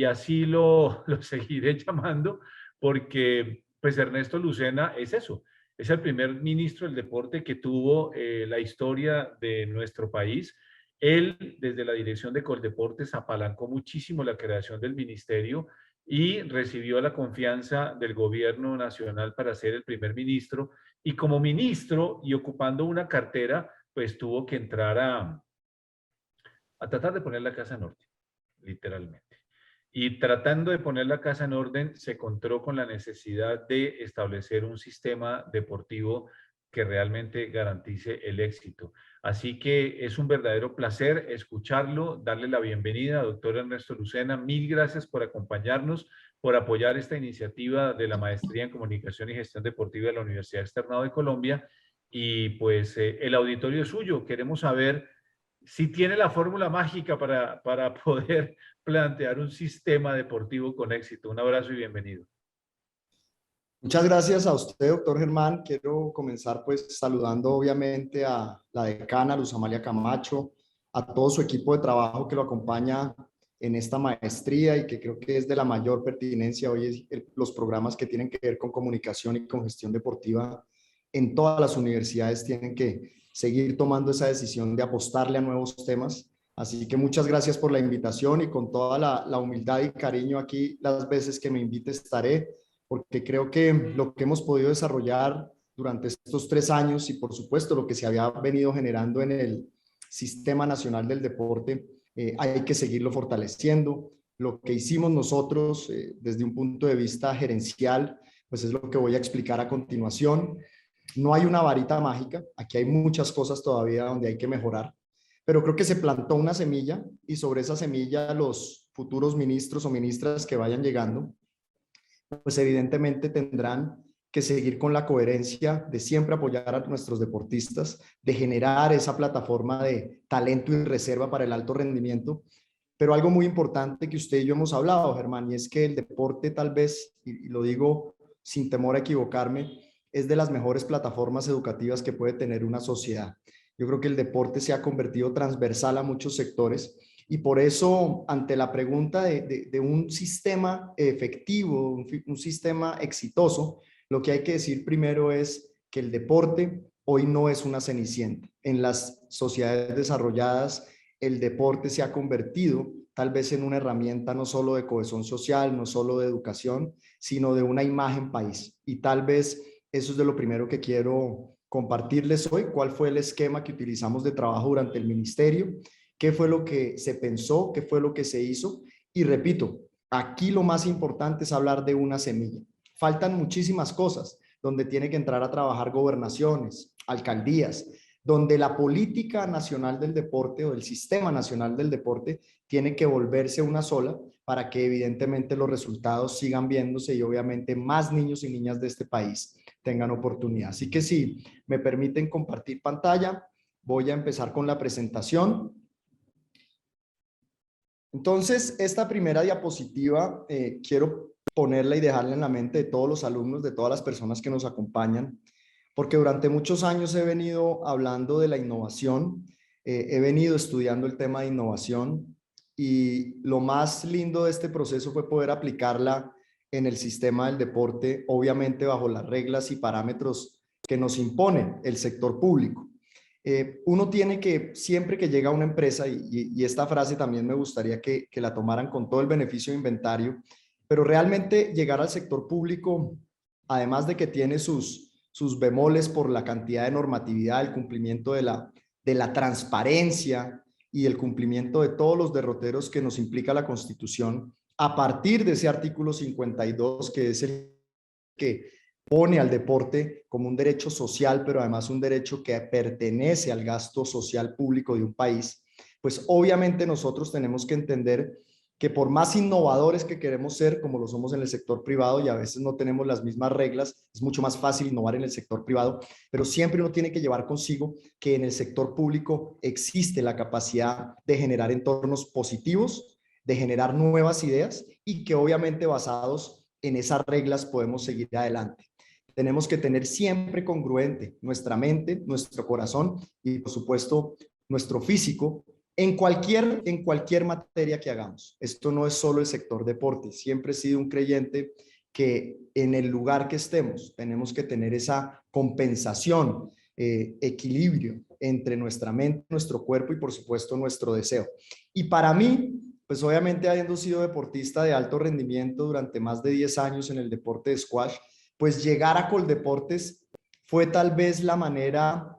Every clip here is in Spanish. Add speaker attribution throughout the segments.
Speaker 1: así lo seguiré llamando, porque pues Ernesto Lucena es eso, es el primer ministro del deporte que tuvo la historia de nuestro país. Él, desde la dirección de Coldeportes, apalancó muchísimo la creación del ministerio y recibió la confianza del gobierno nacional para ser el primer ministro. Y como ministro y ocupando una cartera, pues tuvo que entrar a tratar de poner la casa en orden, literalmente. Y tratando de poner la casa en orden, se encontró con la necesidad de establecer un sistema deportivo que realmente garantice el éxito. Así que es un verdadero placer escucharlo, darle la bienvenida, doctor Ernesto Lucena. Mil gracias por acompañarnos, por apoyar esta iniciativa de la Maestría en Comunicación y Gestión Deportiva de la Universidad Externado de Colombia. Y pues el auditorio es suyo. Queremos saber si tiene la fórmula mágica para poder plantear un sistema deportivo con éxito. Un abrazo y bienvenido.
Speaker 2: Muchas gracias a usted, doctor Germán. Quiero comenzar pues saludando obviamente a la decana Luz Amalia Camacho, a todo su equipo de trabajo que lo acompaña en esta maestría y que creo que es de la mayor pertinencia hoy los programas que tienen que ver con comunicación y con gestión deportiva en todas las universidades tienen que seguir tomando esa decisión de apostarle a nuevos temas. Así que muchas gracias por la invitación y con toda la humildad y cariño aquí las veces que me invite estaré, porque creo que lo que hemos podido desarrollar durante estos 3 años y por supuesto lo que se había venido generando en el Sistema Nacional del Deporte, hay que seguirlo fortaleciendo. Lo que hicimos nosotros desde un punto de vista gerencial, pues es lo que voy a explicar a continuación. No hay una varita mágica, aquí hay muchas cosas todavía donde hay que mejorar, pero creo que se plantó una semilla y sobre esa semilla los futuros ministros o ministras que vayan llegando, pues evidentemente tendrán que seguir con la coherencia de siempre apoyar a nuestros deportistas, de generar esa plataforma de talento y reserva para el alto rendimiento. Pero algo muy importante que usted y yo hemos hablado, Germán, y es que el deporte tal vez, y lo digo sin temor a equivocarme, es de las mejores plataformas educativas que puede tener una sociedad. Yo creo que el deporte se ha convertido transversal a muchos sectores y por eso, ante la pregunta de un sistema efectivo, un sistema exitoso, lo que hay que decir primero es que el deporte hoy no es una cenicienta. En las sociedades desarrolladas, el deporte se ha convertido tal vez en una herramienta no solo de cohesión social, no solo de educación, sino de una imagen país. Y tal vez eso es de lo primero que quiero compartirles hoy, cuál fue el esquema que utilizamos de trabajo durante el ministerio, qué fue lo que se pensó, qué fue lo que se hizo. Y repito, aquí lo más importante es hablar de una semilla. Faltan muchísimas cosas donde tiene que entrar a trabajar gobernaciones, alcaldías, donde la política nacional del deporte o el sistema nacional del deporte tiene que volverse una sola para que evidentemente los resultados sigan viéndose y obviamente más niños y niñas de este país tengan oportunidad. Así que si me permiten compartir pantalla, voy a empezar con la presentación. Entonces, esta primera diapositiva quiero ponerla y dejarla en la mente de todos los alumnos, de todas las personas que nos acompañan, porque durante muchos años he venido hablando de la innovación, he venido estudiando el tema de innovación y lo más lindo de este proceso fue poder aplicarla en el sistema del deporte, obviamente bajo las reglas y parámetros que nos impone el sector público. Uno tiene que, siempre que llega a una empresa, y esta frase también me gustaría que la tomaran con todo el beneficio de inventario, pero realmente llegar al sector público, además de que tiene sus bemoles por la cantidad de normatividad, el cumplimiento de la transparencia y el cumplimiento de todos los derroteros que nos implica la Constitución, a partir de ese artículo 52, que es el que pone al deporte como un derecho social, pero además un derecho que pertenece al gasto social público de un país, pues obviamente nosotros tenemos que entender que por más innovadores que queremos ser, como lo somos en el sector privado y a veces no tenemos las mismas reglas, es mucho más fácil innovar en el sector privado, pero siempre uno tiene que llevar consigo que en el sector público existe la capacidad de generar entornos positivos, de generar nuevas ideas y que obviamente basados en esas reglas podemos seguir adelante. Tenemos que tener siempre congruente nuestra mente, nuestro corazón y por supuesto nuestro físico en cualquier materia que hagamos. Esto no es solo el sector deporte. Siempre he sido un creyente que en el lugar que estemos tenemos que tener esa compensación, equilibrio entre nuestra mente, nuestro cuerpo y por supuesto nuestro deseo. Y para mí, pues obviamente habiendo sido deportista de alto rendimiento durante más de 10 años en el deporte de squash, pues llegar a Coldeportes fue tal vez la manera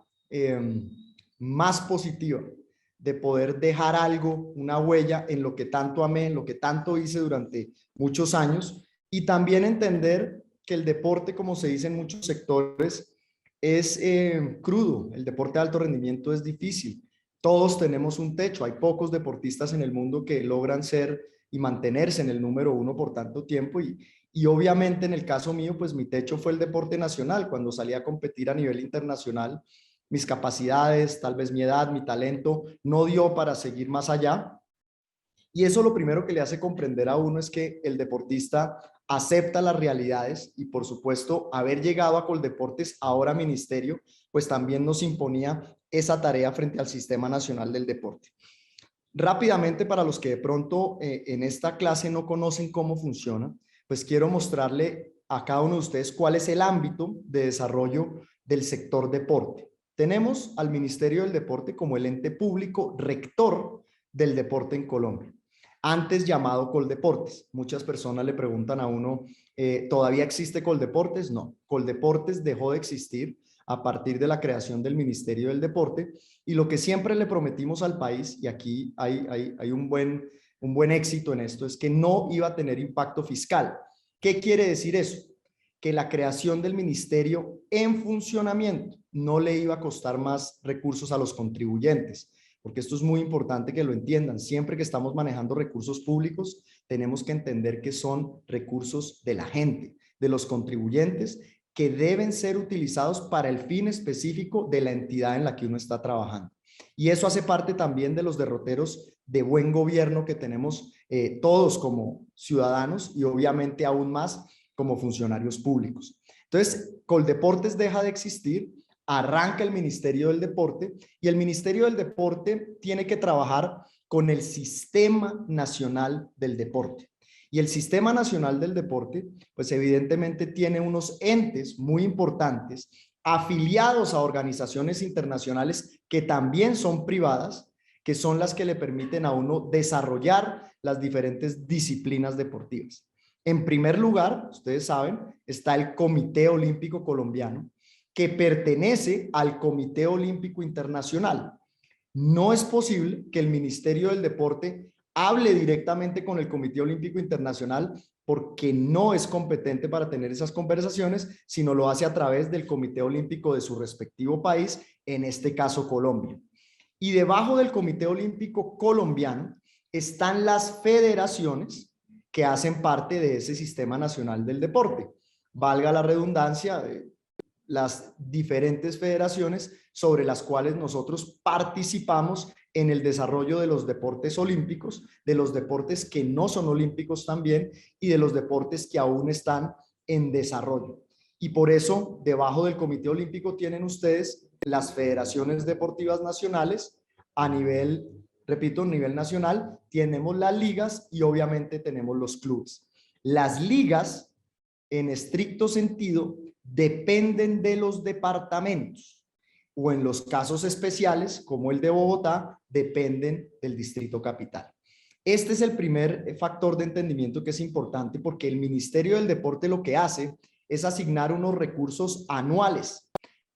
Speaker 2: más positiva de poder dejar algo, una huella en lo que tanto amé, en lo que tanto hice durante muchos años, y también entender que el deporte, como se dice en muchos sectores, es crudo. El deporte de alto rendimiento es difícil. Todos tenemos un techo. Hay pocos deportistas en el mundo que logran ser y mantenerse en el número uno por tanto tiempo, y obviamente en el caso mío, pues mi techo fue el deporte nacional. Cuando salí a competir a nivel internacional, mis capacidades, tal vez mi edad, mi talento, no dio para seguir más allá. Y eso lo primero que le hace comprender a uno es que el deportista acepta las realidades, y por supuesto haber llegado a Coldeportes, ahora ministerio, pues también nos imponía esa tarea frente al Sistema Nacional del Deporte. Rápidamente, para los que de pronto en esta clase no conocen cómo funciona, pues quiero mostrarle a cada uno de ustedes cuál es el ámbito de desarrollo del sector deporte. Tenemos al Ministerio del Deporte como el ente público rector del deporte en Colombia, antes llamado Coldeportes. Muchas personas le preguntan a uno, ¿todavía existe Coldeportes? No, Coldeportes dejó de existir a partir de la creación del Ministerio del Deporte, y lo que siempre le prometimos al país, y aquí hay un buen éxito en esto, es que no iba a tener impacto fiscal. ¿Qué quiere decir eso? Que la creación del ministerio en funcionamiento no le iba a costar más recursos a los contribuyentes, porque esto es muy importante que lo entiendan. Siempre que estamos manejando recursos públicos, tenemos que entender que son recursos de la gente, de los contribuyentes, que deben ser utilizados para el fin específico de la entidad en la que uno está trabajando. Y eso hace parte también de los derroteros de buen gobierno que tenemos todos como ciudadanos, y obviamente aún más como funcionarios públicos. Entonces, Coldeportes deja de existir, arranca el Ministerio del Deporte, y el Ministerio del Deporte tiene que trabajar con el Sistema Nacional del Deporte. Y el Sistema Nacional del Deporte, pues evidentemente tiene unos entes muy importantes afiliados a organizaciones internacionales que también son privadas, que son las que le permiten a uno desarrollar las diferentes disciplinas deportivas. En primer lugar, ustedes saben, está el Comité Olímpico Colombiano, que pertenece al Comité Olímpico Internacional. No es posible que el Ministerio del Deporte hable directamente con el Comité Olímpico Internacional, porque no es competente para tener esas conversaciones, sino lo hace a través del Comité Olímpico de su respectivo país, en este caso Colombia. Y debajo del Comité Olímpico Colombiano están las federaciones que hacen parte de ese Sistema Nacional del Deporte. Valga la redundancia, las diferentes federaciones sobre las cuales nosotros participamos en el desarrollo de los deportes olímpicos, de los deportes que no son olímpicos también, y de los deportes que aún están en desarrollo. Y por eso, debajo del Comité Olímpico tienen ustedes las federaciones deportivas nacionales. A nivel, repito, a nivel nacional, tenemos las ligas y obviamente tenemos los clubes. Las ligas, en estricto sentido, dependen de los departamentos, o en los casos especiales, como el de Bogotá, dependen del Distrito Capital. Este es el primer factor de entendimiento que es importante, porque el Ministerio del Deporte lo que hace es asignar unos recursos anuales,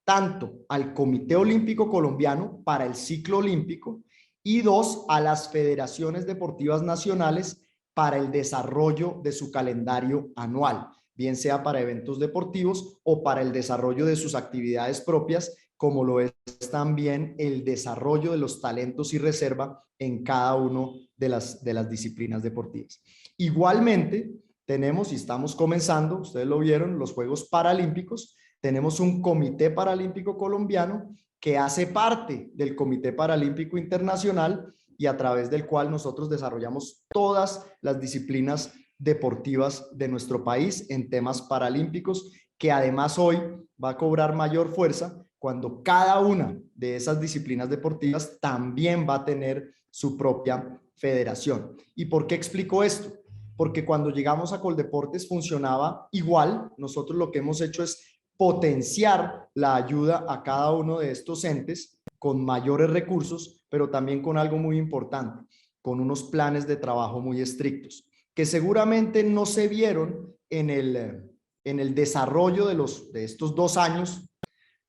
Speaker 2: tanto al Comité Olímpico Colombiano para el ciclo olímpico, y dos, a las federaciones deportivas nacionales para el desarrollo de su calendario anual, bien sea para eventos deportivos o para el desarrollo de sus actividades propias, como lo es también el desarrollo de los talentos y reserva en cada una de las disciplinas deportivas. Igualmente, tenemos, y estamos comenzando, ustedes lo vieron, los Juegos Paralímpicos. Tenemos un Comité Paralímpico Colombiano que hace parte del Comité Paralímpico Internacional, y a través del cual nosotros desarrollamos todas las disciplinas deportivas de nuestro país en temas paralímpicos, que además hoy va a cobrar mayor fuerza cuando cada una de esas disciplinas deportivas también va a tener su propia federación. ¿Y por qué explico esto? Porque cuando llegamos a Coldeportes funcionaba igual. Nosotros lo que hemos hecho es potenciar la ayuda a cada uno de estos entes con mayores recursos, pero también con algo muy importante, con unos planes de trabajo muy estrictos, que seguramente no se vieron en el desarrollo de estos 2 años.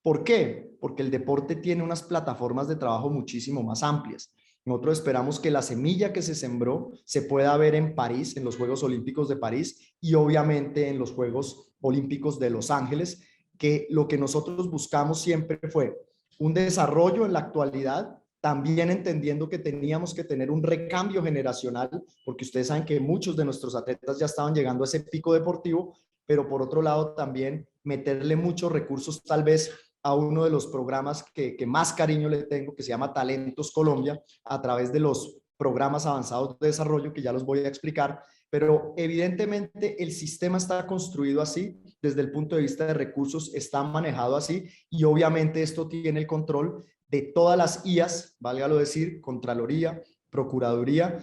Speaker 2: ¿Por qué? Porque el deporte tiene unas plataformas de trabajo muchísimo más amplias. Nosotros esperamos que la semilla que se sembró se pueda ver en París, en los Juegos Olímpicos de París y obviamente en los Juegos Olímpicos de Los Ángeles, que lo que nosotros buscamos siempre fue un desarrollo en la actualidad, también entendiendo que teníamos que tener un recambio generacional, porque ustedes saben que muchos de nuestros atletas ya estaban llegando a ese pico deportivo, pero por otro lado también meterle muchos recursos tal vez a uno de los programas que más cariño le tengo, que se llama Talentos Colombia, a través de los programas avanzados de desarrollo, que ya los voy a explicar, pero evidentemente el sistema está construido así, desde el punto de vista de recursos está manejado así, y obviamente esto tiene el control de todas las IAS, válgalo decir, Contraloría, Procuraduría,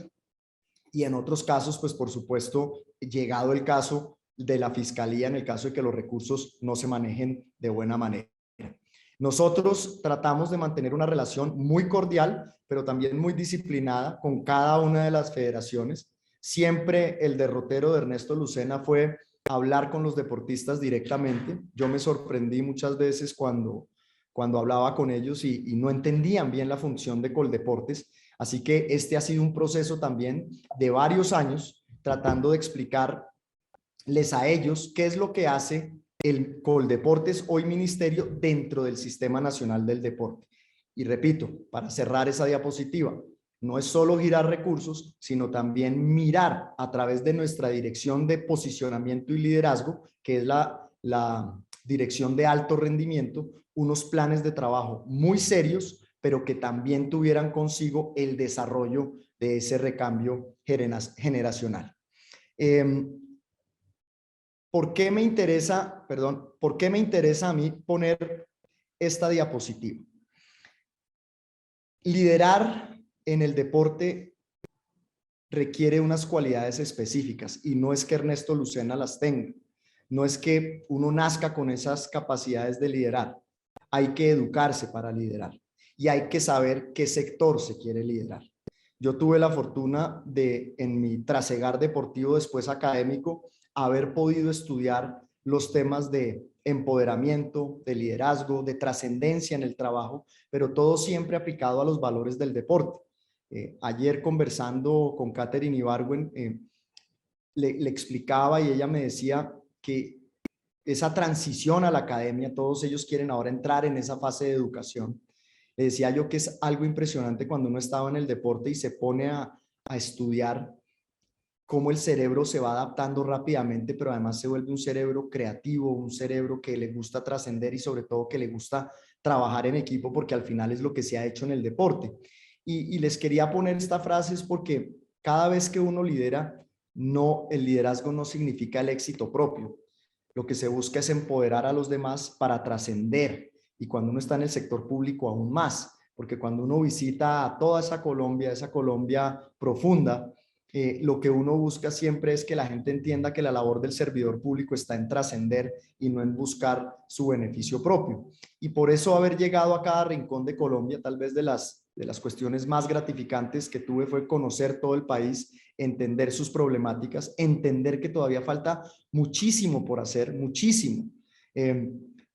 Speaker 2: y en otros casos, pues por supuesto, llegado el caso de la Fiscalía, en el caso de que los recursos no se manejen de buena manera. Nosotros tratamos de mantener una relación muy cordial, pero también muy disciplinada con cada una de las federaciones. Siempre el derrotero de Ernesto Lucena fue hablar con los deportistas directamente. Yo me sorprendí muchas veces cuando hablaba con ellos y no entendían bien la función de Coldeportes. Así que este ha sido un proceso también de varios años tratando de explicarles a ellos qué es lo que hace el Coldeportes, hoy ministerio, dentro del Sistema Nacional del Deporte. Y repito, para cerrar esa diapositiva, no es solo girar recursos, sino también mirar a través de nuestra dirección de posicionamiento y liderazgo, que es la dirección de alto rendimiento, unos planes de trabajo muy serios, pero que también tuvieran consigo el desarrollo de ese recambio generacional. ¿Por qué me interesa a mí poner esta diapositiva? Liderar en el deporte requiere unas cualidades específicas y no es que Ernesto Lucena las tenga, no es que uno nazca con esas capacidades de liderar, hay que educarse para liderar y hay que saber qué sector se quiere liderar. Yo tuve la fortuna de, en mi trasegar deportivo, después académico, haber podido estudiar los temas de empoderamiento, de liderazgo, de trascendencia en el trabajo, pero todo siempre aplicado a los valores del deporte. Ayer conversando con Katherine Ibargüen, le explicaba y ella me decía que esa transición a la academia, todos ellos quieren ahora entrar en esa fase de educación. Le decía yo que es algo impresionante cuando uno estaba en el deporte y se pone a estudiar cómo el cerebro se va adaptando rápidamente, pero además se vuelve un cerebro creativo, un cerebro que le gusta trascender y sobre todo que le gusta trabajar en equipo, porque al final es lo que se ha hecho en el deporte. Y les quería poner esta frase es porque cada vez que uno lidera, el liderazgo no significa el éxito propio. Lo que se busca es empoderar a los demás para trascender. Y cuando uno está en el sector público, aún más, porque cuando uno visita a toda esa Colombia profunda, lo que uno busca siempre es que la gente entienda que la labor del servidor público está en trascender y no en buscar su beneficio propio. Y por eso haber llegado a cada rincón de Colombia, tal vez de las cuestiones más gratificantes que tuve fue conocer todo el país, entender sus problemáticas, entender que todavía falta muchísimo por hacer, muchísimo.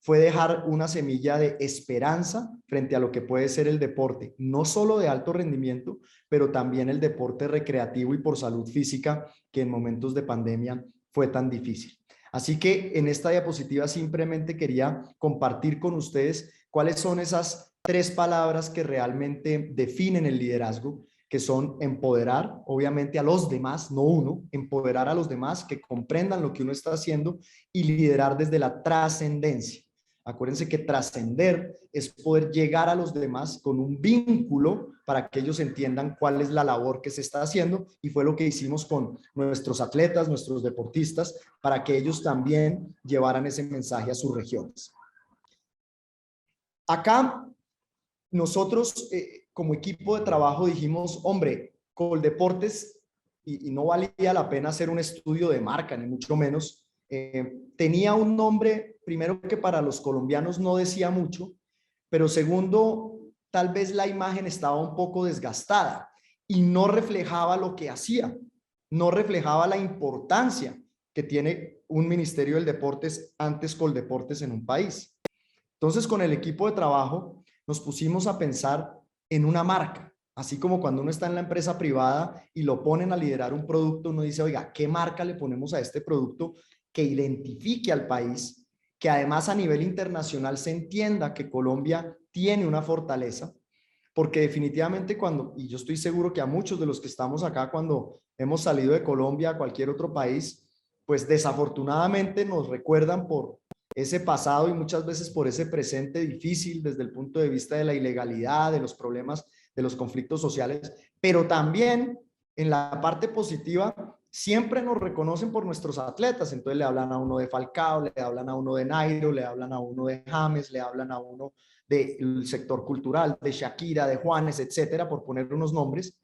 Speaker 2: Fue dejar una semilla de esperanza frente a lo que puede ser el deporte, no solo de alto rendimiento, pero también el deporte recreativo y por salud física, que en momentos de pandemia fue tan difícil. Así que en esta diapositiva simplemente quería compartir con ustedes cuáles son esas 3 palabras que realmente definen el liderazgo, que son empoderar, obviamente, a los demás, no uno, empoderar a los demás que comprendan lo que uno está haciendo y liderar desde la trascendencia. Acuérdense que trascender es poder llegar a los demás con un vínculo para que ellos entiendan cuál es la labor que se está haciendo, y fue lo que hicimos con nuestros atletas, nuestros deportistas, para que ellos también llevaran ese mensaje a sus regiones. Acá nosotros como equipo de trabajo dijimos, hombre, Coldeportes, y no valía la pena hacer un estudio de marca, ni mucho menos, tenía un nombre, primero que para los colombianos no decía mucho, pero segundo, tal vez la imagen estaba un poco desgastada y no reflejaba lo que hacía, no reflejaba la importancia que tiene un Ministerio del Deportes, antes Coldeportes, en un país. Entonces, con el equipo de trabajo nos pusimos a pensar en una marca, así como cuando uno está en la empresa privada y lo ponen a liderar un producto, uno dice, oiga, ¿qué marca le ponemos a este producto que identifique al país, que además a nivel internacional se entienda que Colombia tiene una fortaleza? Porque definitivamente cuando, y yo estoy seguro que a muchos de los que estamos acá, cuando hemos salido de Colombia a cualquier otro país, pues desafortunadamente nos recuerdan por ese pasado y muchas veces por ese presente difícil desde el punto de vista de la ilegalidad, de los problemas, de los conflictos sociales, pero también en la parte positiva siempre nos reconocen por nuestros atletas. Entonces le hablan a uno de Falcao, le hablan a uno de Nairo, le hablan a uno de James, le hablan a uno del sector cultural, de Shakira, de Juanes, etcétera, por poner unos nombres.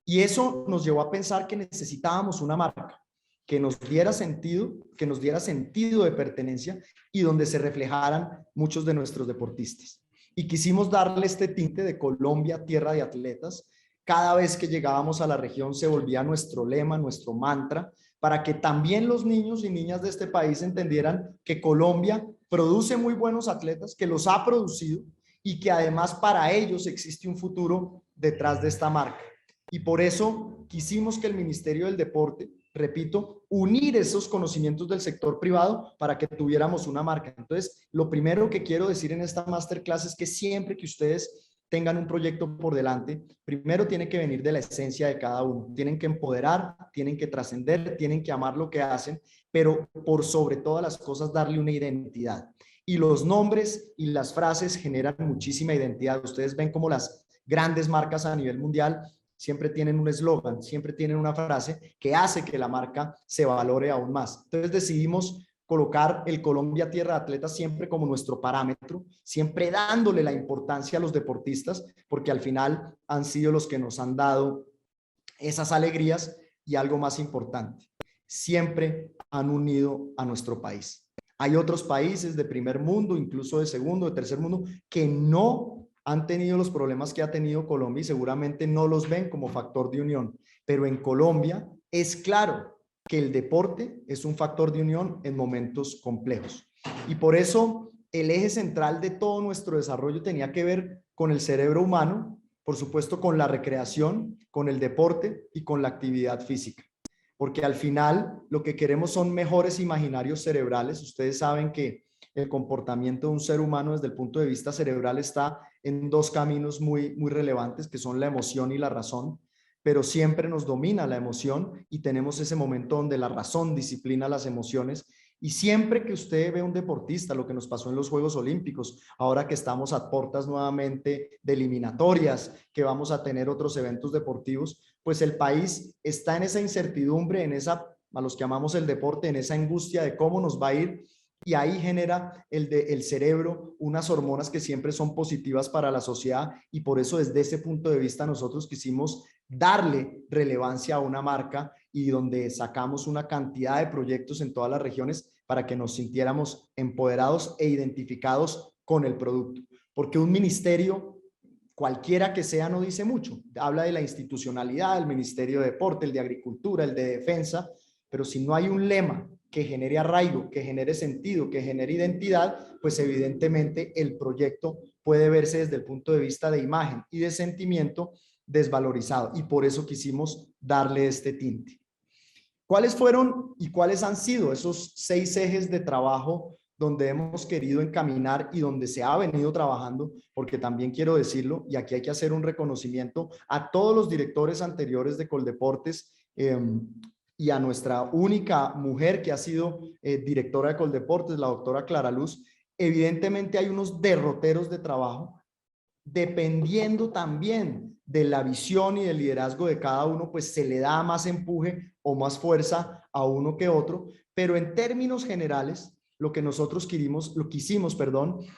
Speaker 2: Y eso nos llevó a pensar que necesitábamos una marca que nos diera sentido de pertenencia y donde se reflejaran muchos de nuestros deportistas. Y quisimos darle este tinte de Colombia, tierra de atletas. Cada vez que llegábamos a la región se volvía nuestro lema, nuestro mantra, para que también los niños y niñas de este país entendieran que Colombia produce muy buenos atletas, que los ha producido y que además para ellos existe un futuro detrás de esta marca. Y por eso quisimos que el Ministerio del Deporte, repito, unir esos conocimientos del sector privado para que tuviéramos una marca. Entonces, lo primero que quiero decir en esta masterclass es que siempre que ustedes tengan un proyecto por delante, primero tiene que venir de la esencia de cada uno. Tienen que empoderar, tienen que trascender, tienen que amar lo que hacen, pero por sobre todas las cosas darle una identidad. Y los nombres y las frases generan muchísima identidad. Ustedes ven cómo las grandes marcas a nivel mundial siempre tienen un eslogan, siempre tienen una frase que hace que la marca se valore aún más. Entonces decidimos colocar el Colombia Tierra de Atletas siempre como nuestro parámetro, siempre dándole la importancia a los deportistas, porque al final han sido los que nos han dado esas alegrías y algo más importante, siempre han unido a nuestro país. Hay otros países de primer mundo, incluso de segundo, de tercer mundo, que no han tenido los problemas que ha tenido Colombia y seguramente no los ven como factor de unión. Pero en Colombia es claro que el deporte es un factor de unión en momentos complejos. Y por eso el eje central de todo nuestro desarrollo tenía que ver con el cerebro humano, por supuesto con la recreación, con el deporte y con la actividad física. Porque al final lo que queremos son mejores imaginarios cerebrales. Ustedes saben que el comportamiento de un ser humano desde el punto de vista cerebral está en dos caminos muy relevantes, que son la emoción y la razón, pero siempre nos domina la emoción y tenemos ese momento donde la razón disciplina las emociones. Y siempre que usted ve a un deportista, lo que nos pasó en los Juegos Olímpicos, ahora que estamos a puertas nuevamente de eliminatorias, que vamos a tener otros eventos deportivos, pues el país está en esa incertidumbre, en esa, a los que amamos el deporte, en esa angustia de cómo nos va a ir, y ahí genera el cerebro unas hormonas que siempre son positivas para la sociedad, y por eso desde ese punto de vista nosotros quisimos darle relevancia a una marca y donde sacamos una cantidad de proyectos en todas las regiones para que nos sintiéramos empoderados e identificados con el producto. Porque un ministerio, cualquiera que sea, no dice mucho. Habla de la institucionalidad, el Ministerio de Deporte, el de Agricultura, el de Defensa, pero si no hay un lema que genere arraigo, que genere sentido, que genere identidad, pues evidentemente el proyecto puede verse desde el punto de vista de imagen y de sentimiento desvalorizado, y por eso quisimos darle este tinte. ¿Cuáles fueron y cuáles han sido esos 6 ejes de trabajo donde hemos querido encaminar y donde se ha venido trabajando? Porque también quiero decirlo, y aquí hay que hacer un reconocimiento a todos los directores anteriores de Coldeportes, y a nuestra única mujer que ha sido directora de Coldeportes, la doctora Clara Luz. Evidentemente hay unos derroteros de trabajo, dependiendo también de la visión y del liderazgo de cada uno, pues se le da más empuje o más fuerza a uno que otro, pero en términos generales, lo que quisimos,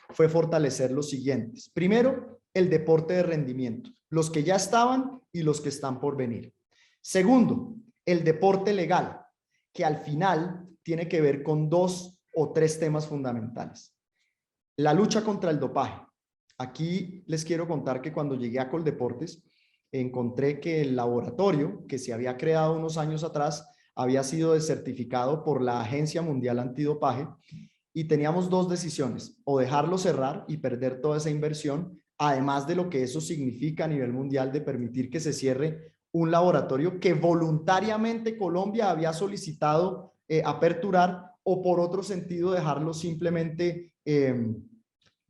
Speaker 2: fue fortalecer los siguientes. Primero, el deporte de rendimiento, los que ya estaban y los que están por venir. Segundo, el deporte legal, que al final tiene que ver con 2 o 3 temas fundamentales. La lucha contra el dopaje. Aquí les quiero contar que cuando llegué a Coldeportes, encontré que el laboratorio que se había creado unos años atrás había sido desertificado por la Agencia Mundial Antidopaje y teníamos 2 decisiones: o dejarlo cerrar y perder toda esa inversión, además de lo que eso significa a nivel mundial de permitir que se cierre un laboratorio que voluntariamente Colombia había solicitado aperturar, o por otro sentido dejarlo simplemente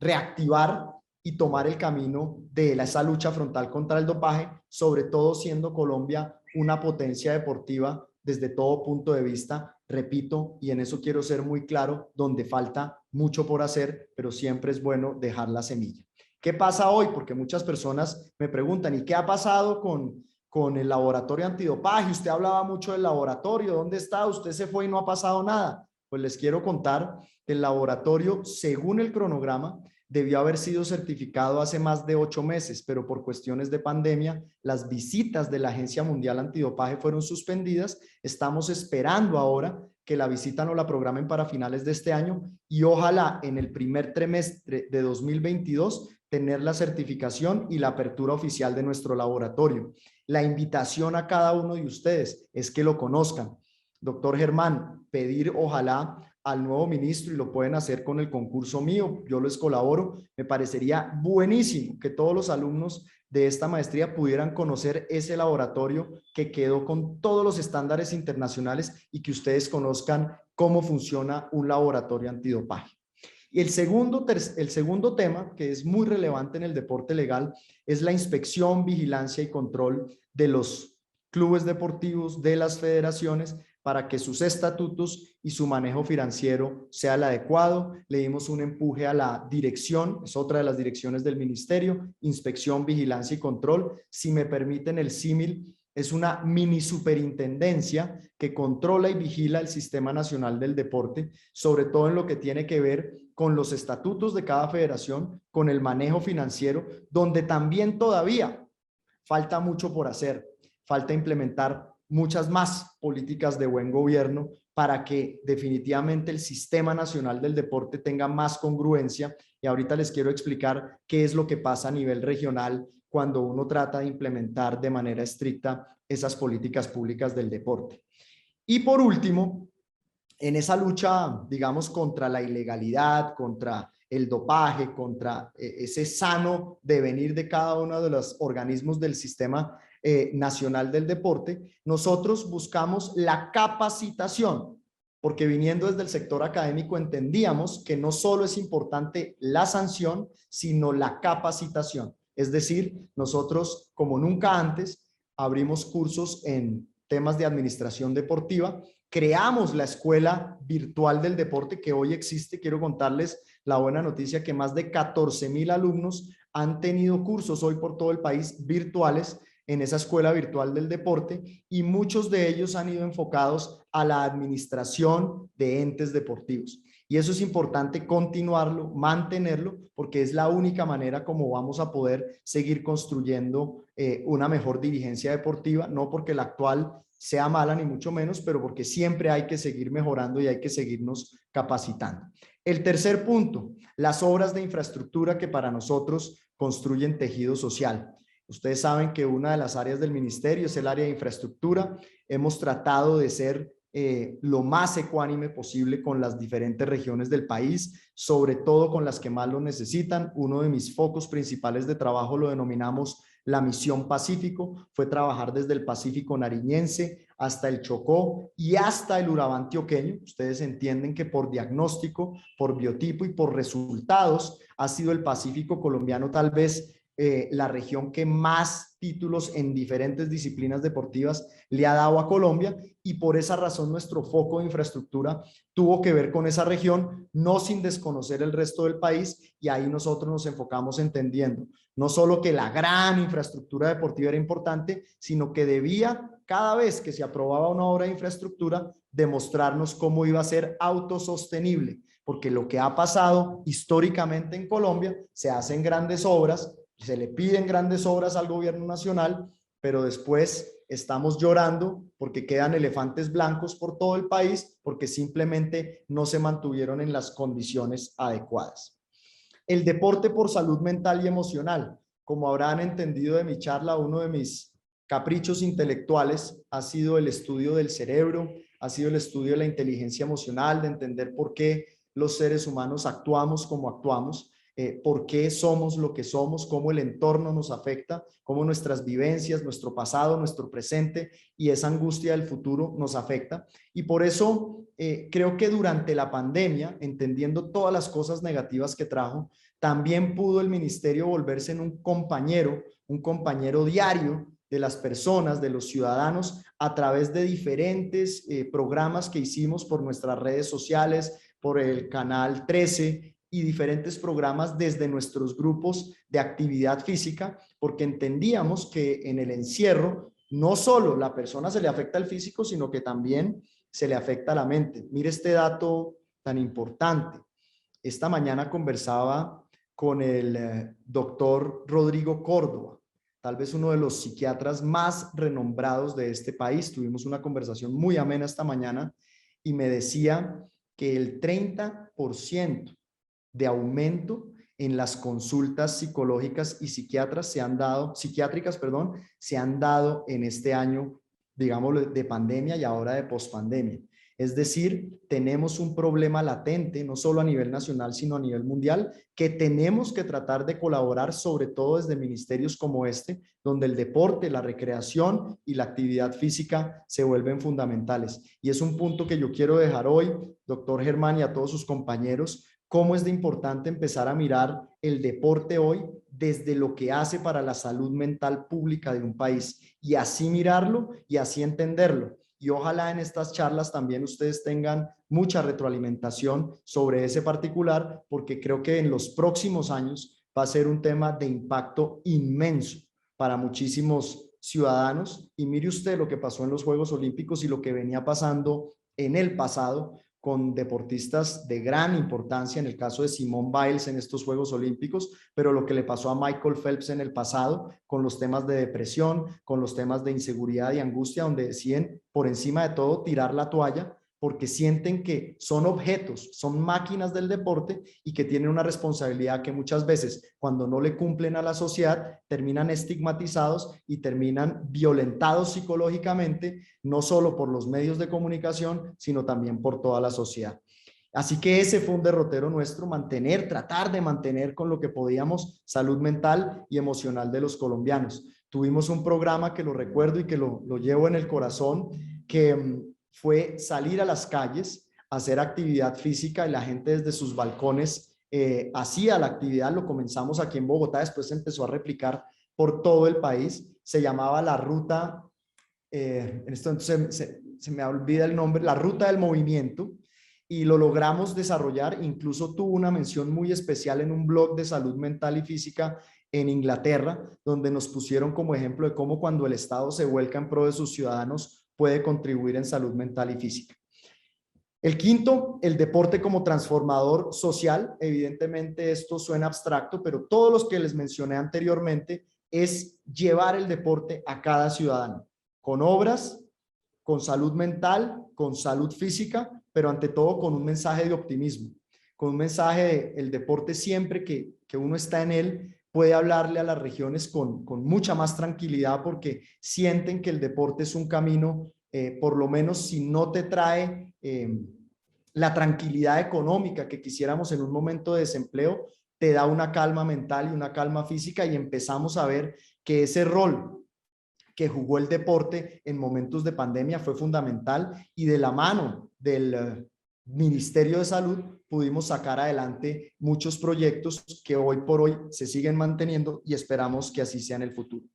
Speaker 2: reactivar y tomar el camino de esa lucha frontal contra el dopaje, sobre todo siendo Colombia una potencia deportiva desde todo punto de vista, repito, y en eso quiero ser muy claro, donde falta mucho por hacer, pero siempre es bueno dejar la semilla. ¿Qué pasa hoy? Porque muchas personas me preguntan, ¿y qué ha pasado con el laboratorio antidopaje? Usted hablaba mucho del laboratorio, ¿dónde está? Usted se fue y no ha pasado nada. Pues les quiero contar que el laboratorio, según el cronograma, debió haber sido certificado hace más de 8 meses, pero por cuestiones de pandemia, las visitas de la Agencia Mundial Antidopaje fueron suspendidas. Estamos esperando ahora que la visita nos la programen para finales de este año y ojalá en el primer trimestre de 2022 tener la certificación y la apertura oficial de nuestro laboratorio. La invitación a cada uno de ustedes es que lo conozcan. Doctor Germán, pedir ojalá al nuevo ministro, y lo pueden hacer con el concurso mío, yo les colaboro, me parecería buenísimo que todos los alumnos de esta maestría pudieran conocer ese laboratorio que quedó con todos los estándares internacionales y que ustedes conozcan cómo funciona un laboratorio antidopaje. Y el segundo tema, que es muy relevante en el deporte legal, es la inspección, vigilancia y control de los clubes deportivos, de las federaciones, para que sus estatutos y su manejo financiero sea el adecuado. Le dimos un empuje a la dirección, es otra de las direcciones del ministerio, inspección, vigilancia y control. Si me permiten el símil, es una mini superintendencia que controla y vigila el Sistema Nacional del Deporte, sobre todo en lo que tiene que ver con los estatutos de cada federación, con el manejo financiero, donde también todavía falta mucho por hacer. Falta implementar muchas más políticas de buen gobierno para que definitivamente el Sistema Nacional del Deporte tenga más congruencia. Y ahorita les quiero explicar qué es lo que pasa a nivel regional cuando uno trata de implementar de manera estricta esas políticas públicas del deporte. Y por último, en esa lucha, digamos, contra la ilegalidad, contra el dopaje, contra ese sano devenir de cada uno de los organismos del Sistema Nacional del Deporte, nosotros buscamos la capacitación, porque viniendo desde el sector académico entendíamos que no solo es importante la sanción, sino la capacitación. Es decir, nosotros, como nunca antes, abrimos cursos en temas de administración deportiva, creamos la escuela virtual del deporte que hoy existe. Quiero contarles la buena noticia que más de 14,000 alumnos han tenido cursos hoy por todo el país virtuales en esa escuela virtual del deporte, y muchos de ellos han ido enfocados a la administración de entes deportivos. Y eso es importante continuarlo, mantenerlo, porque es la única manera como vamos a poder seguir construyendo una mejor dirigencia deportiva, no porque la actual sea mala ni mucho menos, pero porque siempre hay que seguir mejorando y hay que seguirnos capacitando. El tercer punto, las obras de infraestructura que para nosotros construyen tejido social. Ustedes saben que una de las áreas del ministerio es el área de infraestructura. Hemos tratado de ser lo más ecuánime posible con las diferentes regiones del país, sobre todo con las que más lo necesitan. Uno de mis focos principales de trabajo lo denominamos la Misión Pacífico. Fue trabajar desde el Pacífico Nariñense hasta el Chocó y hasta el Urabá antioqueño. Ustedes entienden que por diagnóstico, por biotipo y por resultados ha sido el Pacífico colombiano tal vez la región que más títulos en diferentes disciplinas deportivas le ha dado a Colombia, y por esa razón nuestro foco de infraestructura tuvo que ver con esa región, no sin desconocer el resto del país, y ahí nosotros nos enfocamos entendiendo no solo que la gran infraestructura deportiva era importante, sino que debía, cada vez que se aprobaba una obra de infraestructura, demostrarnos cómo iba a ser autosostenible, porque lo que ha pasado históricamente en Colombia, se hacen grandes obras, se le piden grandes obras al gobierno nacional, pero después estamos llorando porque quedan elefantes blancos por todo el país porque simplemente no se mantuvieron en las condiciones adecuadas. El deporte por salud mental y emocional. Como habrán entendido de mi charla, uno de mis caprichos intelectuales ha sido el estudio del cerebro, ha sido el estudio de la inteligencia emocional, de entender por qué los seres humanos actuamos como actuamos, por qué somos lo que somos, cómo el entorno nos afecta, cómo nuestras vivencias, nuestro pasado, nuestro presente y esa angustia del futuro nos afecta. Y por eso creo que durante la pandemia, entendiendo todas las cosas negativas que trajo, también pudo el ministerio volverse en un compañero diario de las personas, de los ciudadanos, a través de diferentes programas que hicimos por nuestras redes sociales, por el canal 13 y diferentes programas desde nuestros grupos de actividad física, porque entendíamos que en el encierro no solo la persona se le afecta al físico, sino que también se le afecta a la mente. Mire este dato tan importante. Esta mañana conversaba con el doctor Rodrigo Córdoba, tal vez uno de los psiquiatras más renombrados de este país. Tuvimos una conversación muy amena esta mañana y me decía que el 30% de aumento en las consultas psicológicas y psiquiátricas se han dado en este año, digamos, de pandemia y ahora de pospandemia. Es decir, tenemos un problema latente, no solo a nivel nacional, sino a nivel mundial, que tenemos que tratar de colaborar, sobre todo desde ministerios como este, donde el deporte, la recreación y la actividad física se vuelven fundamentales. Y es un punto que yo quiero dejar hoy, doctor Germán, y a todos sus compañeros, cómo es de importante empezar a mirar el deporte hoy desde lo que hace para la salud mental pública de un país, y así mirarlo y así entenderlo. Y ojalá en estas charlas también ustedes tengan mucha retroalimentación sobre ese particular, porque creo que en los próximos años va a ser un tema de impacto inmenso para muchísimos ciudadanos. Y mire usted lo que pasó en los Juegos Olímpicos y lo que venía pasando en el pasado con deportistas de gran importancia, en el caso de Simone Biles en estos Juegos Olímpicos, pero lo que le pasó a Michael Phelps en el pasado, con los temas de depresión, con los temas de inseguridad y angustia, donde deciden por encima de todo tirar la toalla, porque sienten que son objetos, son máquinas del deporte y que tienen una responsabilidad que muchas veces, cuando no le cumplen a la sociedad, terminan estigmatizados y terminan violentados psicológicamente, no solo por los medios de comunicación, sino también por toda la sociedad. Así que ese fue un derrotero nuestro, tratar de mantener con lo que podíamos salud mental y emocional de los colombianos. Tuvimos un programa que lo recuerdo y que lo llevo en el corazón, que fue salir a las calles, hacer actividad física, y la gente desde sus balcones hacía la actividad. Lo comenzamos aquí en Bogotá, después se empezó a replicar por todo el país. Se llamaba la ruta, en esto entonces se me olvida el nombre, la ruta del movimiento, y lo logramos desarrollar. Incluso tuvo una mención muy especial en un blog de salud mental y física en Inglaterra, donde nos pusieron como ejemplo de cómo cuando el Estado se vuelca en pro de sus ciudadanos puede contribuir en salud mental y física. El quinto, el deporte como transformador social. Evidentemente esto suena abstracto, pero todos los que les mencioné anteriormente es llevar el deporte a cada ciudadano, con obras, con salud mental, con salud física, pero ante todo con un mensaje de optimismo, con un mensaje de el deporte siempre que uno está en él, puede hablarle a las regiones con mucha más tranquilidad, porque sienten que el deporte es un camino, por lo menos si no te trae la tranquilidad económica que quisiéramos en un momento de desempleo, te da una calma mental y una calma física, y empezamos a ver que ese rol que jugó el deporte en momentos de pandemia fue fundamental, y de la mano del Ministerio de Salud pudimos sacar adelante muchos proyectos que hoy por hoy se siguen manteniendo y esperamos que así sea en el futuro.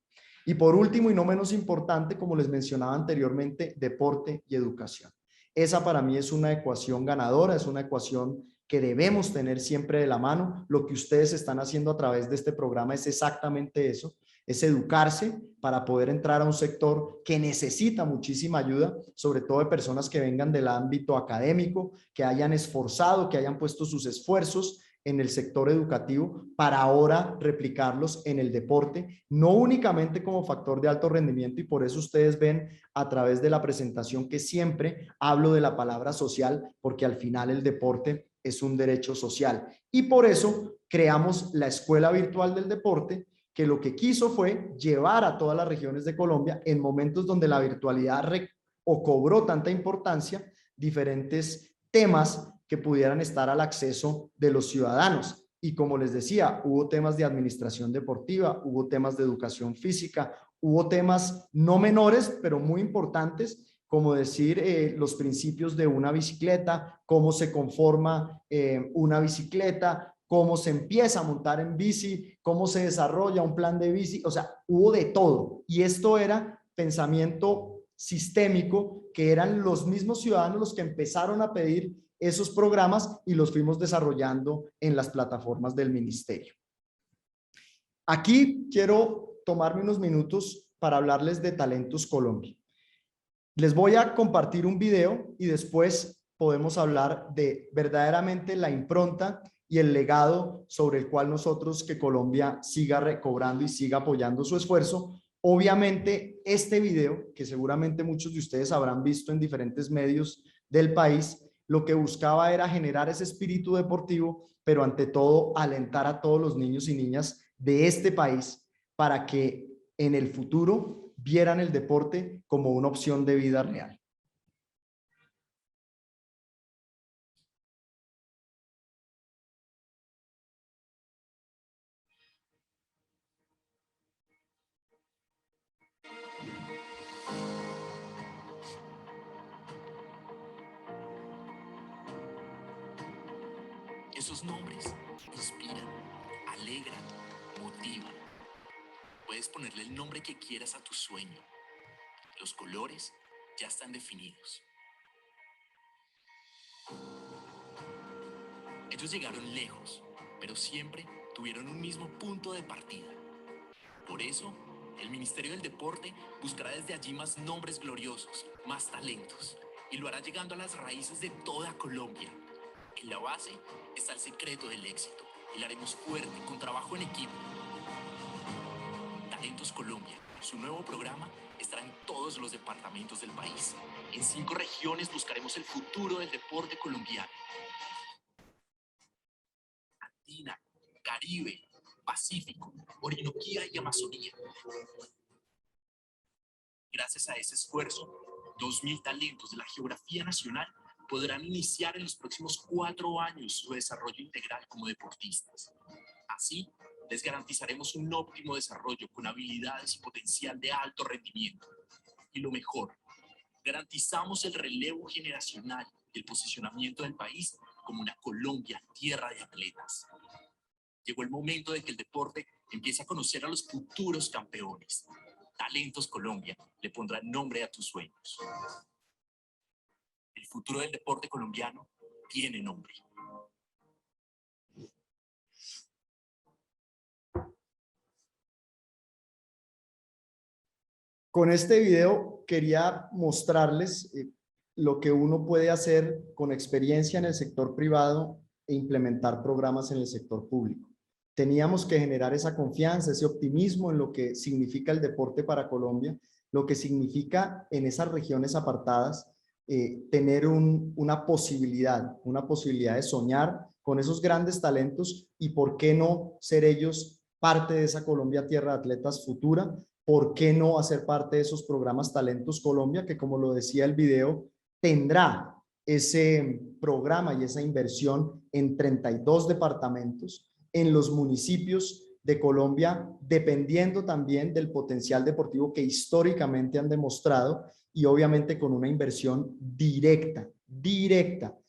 Speaker 2: Y por último y no menos importante, como les mencionaba anteriormente, deporte y educación. Esa para mí es una ecuación ganadora, es una ecuación que debemos tener siempre de la mano. Lo que ustedes están haciendo a través de este programa es exactamente eso, es educarse para poder entrar a un sector que necesita muchísima ayuda, sobre todo de personas que vengan del ámbito académico, que hayan esforzado, que hayan puesto sus esfuerzos en el sector educativo para ahora replicarlos en el deporte, no únicamente como factor de alto rendimiento, y por eso ustedes ven a través de la presentación que siempre hablo de la palabra social, porque al final el deporte es un derecho social. Y por eso creamos la Escuela Virtual del Deporte, que lo que quiso fue llevar a todas las regiones de Colombia en momentos donde la virtualidad cobró tanta importancia, diferentes temas que pudieran estar al acceso de los ciudadanos. Y como les decía, hubo temas de administración deportiva, hubo temas de educación física, hubo temas no menores, pero muy importantes, como decir los principios de una bicicleta, cómo se conforma una bicicleta, cómo se empieza a montar en bici, cómo se desarrolla un plan de bici, o sea, hubo de todo. Y esto era pensamiento sistémico, que eran los mismos ciudadanos los que empezaron a pedir esos programas y los fuimos desarrollando en las plataformas del ministerio. Aquí quiero tomarme unos minutos para hablarles de Talentos Colombia. Les voy a compartir un video y después podemos hablar de verdaderamente la impronta y el legado sobre el cual nosotros, que Colombia siga recobrando y siga apoyando su esfuerzo. Obviamente este video, que seguramente muchos de ustedes habrán visto en diferentes medios del país, lo que buscaba era generar ese espíritu deportivo, pero ante todo alentar a todos los niños y niñas de este país para que en el futuro vieran el deporte como una opción de vida real.
Speaker 3: Esos nombres inspiran, alegran, motivan. Puedes ponerle el nombre que quieras a tu sueño. Los colores ya están definidos. Ellos llegaron lejos, pero siempre tuvieron un mismo punto de partida. Por eso, el Ministerio del Deporte buscará desde allí más nombres gloriosos, más talentos, y lo hará llegando a las raíces de toda Colombia. En la base está el secreto del éxito, y lo haremos fuerte con trabajo en equipo. Talentos Colombia, su nuevo programa, estará en todos los departamentos del país. En 5 regiones buscaremos el futuro del deporte colombiano. Andina, Caribe, Pacífico, Orinoquía y Amazonía. Gracias a ese esfuerzo, 2.000 talentos de la geografía nacional podrán iniciar en los próximos 4 años su desarrollo integral como deportistas. Así, les garantizaremos un óptimo desarrollo con habilidades y potencial de alto rendimiento. Y lo mejor, garantizamos el relevo generacional y el posicionamiento del país como una Colombia tierra de atletas. Llegó el momento de que el deporte empiece a conocer a los futuros campeones. Talentos Colombia le pondrá nombre a tus sueños. El futuro del deporte colombiano tiene nombre.
Speaker 2: Con este video quería mostrarles lo que uno puede hacer con experiencia en el sector privado e implementar programas en el sector público. Teníamos que generar esa confianza, ese optimismo en lo que significa el deporte para Colombia, lo que significa en esas regiones apartadas tener una posibilidad de soñar con esos grandes talentos y por qué no ser ellos parte de esa Colombia tierra de atletas futura. ¿Por qué no hacer parte de esos programas Talentos Colombia, que como lo decía el video, tendrá ese programa y esa inversión en 32 departamentos, en los municipios de Colombia, dependiendo también del potencial deportivo que históricamente han demostrado y obviamente con una inversión directa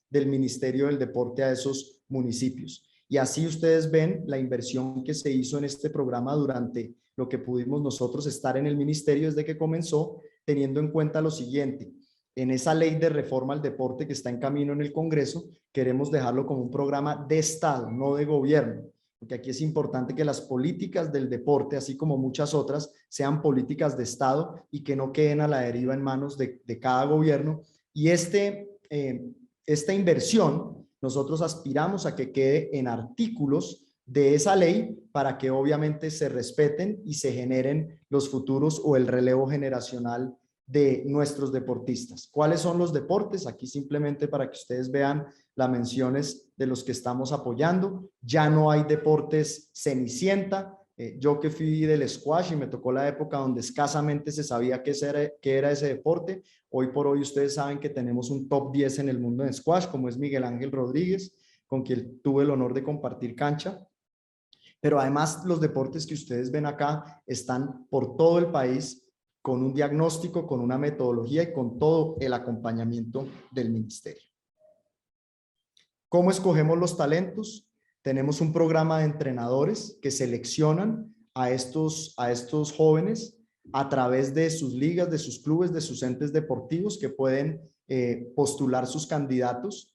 Speaker 2: del Ministerio del Deporte a esos municipios? Y así ustedes ven la inversión que se hizo en este programa durante lo que pudimos nosotros estar en el ministerio desde que comenzó, teniendo en cuenta lo siguiente: en esa ley de reforma al deporte que está en camino en el Congreso, queremos dejarlo como un programa de Estado, no de gobierno, porque aquí es importante que las políticas del deporte, así como muchas otras, sean políticas de Estado y que no queden a la deriva en manos de cada gobierno. Y esta inversión nosotros aspiramos a que quede en artículos de esa ley para que obviamente se respeten y se generen los futuros o el relevo generacional de nuestros deportistas. ¿Cuáles son los deportes? Aquí simplemente para que ustedes vean las menciones de los que estamos apoyando. Ya no hay deportes cenicienta. Yo que fui del squash y me tocó la época donde escasamente se sabía qué era ese deporte. Hoy por hoy ustedes saben que tenemos un top 10 en el mundo de squash, como es Miguel Ángel Rodríguez, con quien tuve el honor de compartir cancha. Pero además los deportes que ustedes ven acá están por todo el país con un diagnóstico, con una metodología y con todo el acompañamiento del ministerio. ¿Cómo escogemos los talentos? Tenemos un programa de entrenadores que seleccionan a estos jóvenes a través de sus ligas, de sus clubes, de sus entes deportivos que pueden postular sus candidatos.